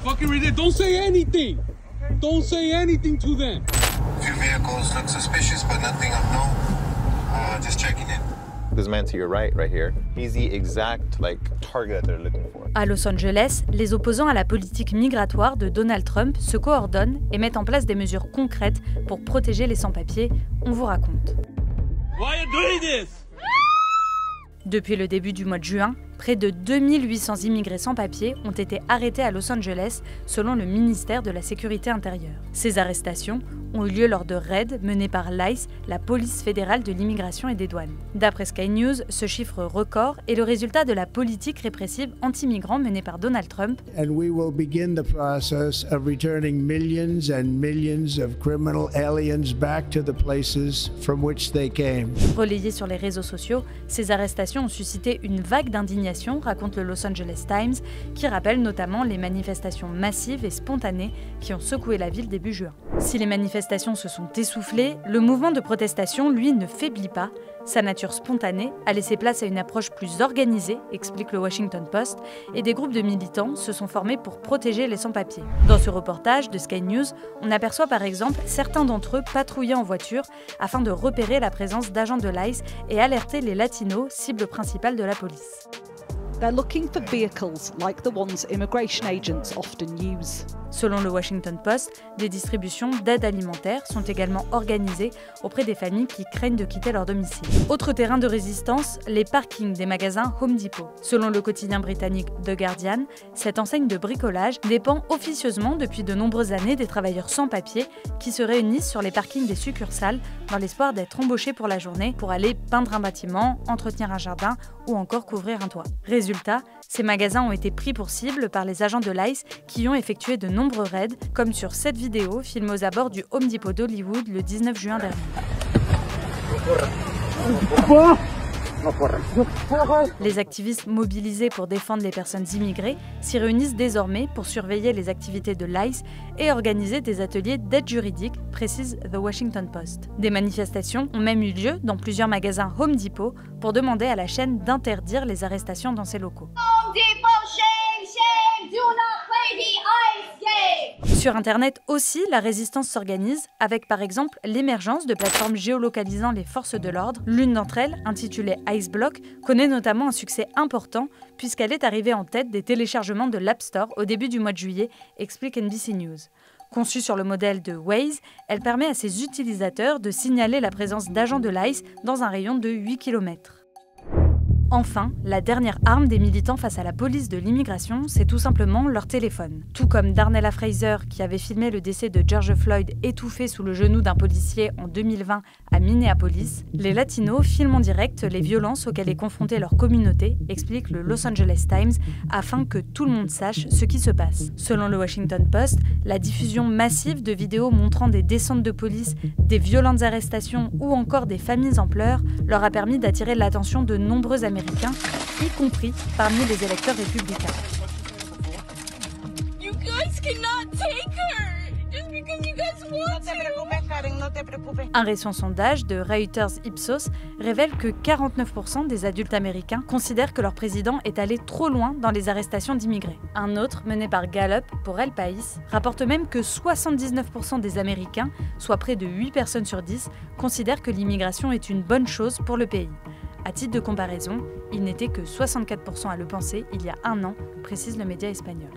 Fucking read it. Don't say anything. Don't say anything to them. Few vehicles look suspicious, but nothing of note. Just checking in. This man to your right here, he's the exact target that they're looking for. À Los Angeles, les opposants à la politique migratoire de Donald Trump se coordonnent et mettent en place des mesures concrètes pour protéger les sans-papiers. On vous raconte. Why are you doing this? Depuis le début du mois de juin, près de 2800 immigrés sans papiers ont été arrêtés à Los Angeles, selon le ministère de la Sécurité intérieure. Ces arrestations ont eu lieu lors de raids menés par l'ICE, la police fédérale de l'immigration et des douanes. D'après Sky News, ce chiffre record est le résultat de la politique répressive anti-migrants menée par Donald Trump. And we will begin the process of returning millions and millions of criminal aliens back to the places from which they came. Relayées sur les réseaux sociaux, ces arrestations ont suscité une vague d'indignation, raconte le Los Angeles Times, qui rappelle notamment les manifestations massives et spontanées qui ont secoué la ville début juin. Si les manifestations se sont essoufflées, le mouvement de protestation, lui, ne faiblit pas. Sa nature spontanée a laissé place à une approche plus organisée, explique le Washington Post, et des groupes de militants se sont formés pour protéger les sans-papiers. Dans ce reportage de Sky News, on aperçoit par exemple certains d'entre eux patrouiller en voiture afin de repérer la présence d'agents de l'ICE et alerter les latinos, cible principale de la police. They're looking for vehicles like the ones immigration agents often use. Selon le Washington Post, des distributions d'aide alimentaire sont également organisées auprès des familles qui craignent de quitter leur domicile. Autre terrain de résistance, les parkings des magasins Home Depot. Selon le quotidien britannique The Guardian, cette enseigne de bricolage dépend officieusement depuis de nombreuses années des travailleurs sans papier qui se réunissent sur les parkings des succursales dans l'espoir d'être embauchés pour la journée pour aller peindre un bâtiment, entretenir un jardin ou encore couvrir un toit. Résultat, ces magasins ont été pris pour cible par les agents de l'ICE qui ont effectué de nombreux raids, comme sur cette vidéo filmée aux abords du Home Depot d'Hollywood le 19 juin dernier. Les activistes mobilisés pour défendre les personnes immigrées s'y réunissent désormais pour surveiller les activités de l'ICE et organiser des ateliers d'aide juridique, précise The Washington Post. Des manifestations ont même eu lieu dans plusieurs magasins Home Depot pour demander à la chaîne d'interdire les arrestations dans ses locaux. Home Depot, shame, shame, do not play the ICE game. Sur Internet aussi, la résistance s'organise avec par exemple l'émergence de plateformes géolocalisant les forces de l'ordre. L'une d'entre elles, intitulée IceBlock, connaît notamment un succès important puisqu'elle est arrivée en tête des téléchargements de l'App Store au début du mois de juillet, explique NBC News. Conçue sur le modèle de Waze, elle permet à ses utilisateurs de signaler la présence d'agents de l'ICE dans un rayon de 8 km. Enfin, la dernière arme des militants face à la police de l'immigration, c'est tout simplement leur téléphone. Tout comme Darnella Fraser, qui avait filmé le décès de George Floyd étouffé sous le genou d'un policier en 2020 à Minneapolis, les latinos filment en direct les violences auxquelles est confrontée leur communauté, explique le Los Angeles Times, afin que tout le monde sache ce qui se passe. Selon le Washington Post, la diffusion massive de vidéos montrant des descentes de police, des violentes arrestations ou encore des familles en pleurs leur a permis d'attirer l'attention de nombreux Américains, y compris parmi les électeurs républicains. You guys cannot take her just because you guys want to. Un récent sondage de Reuters Ipsos révèle que 49% des adultes américains considèrent que leur président est allé trop loin dans les arrestations d'immigrés. Un autre, mené par Gallup pour El País, rapporte même que 79% des Américains, soit près de 8 personnes sur 10, considèrent que l'immigration est une bonne chose pour le pays. À titre de comparaison, il n'était que 64% à le penser il y a un an, précise le média espagnol.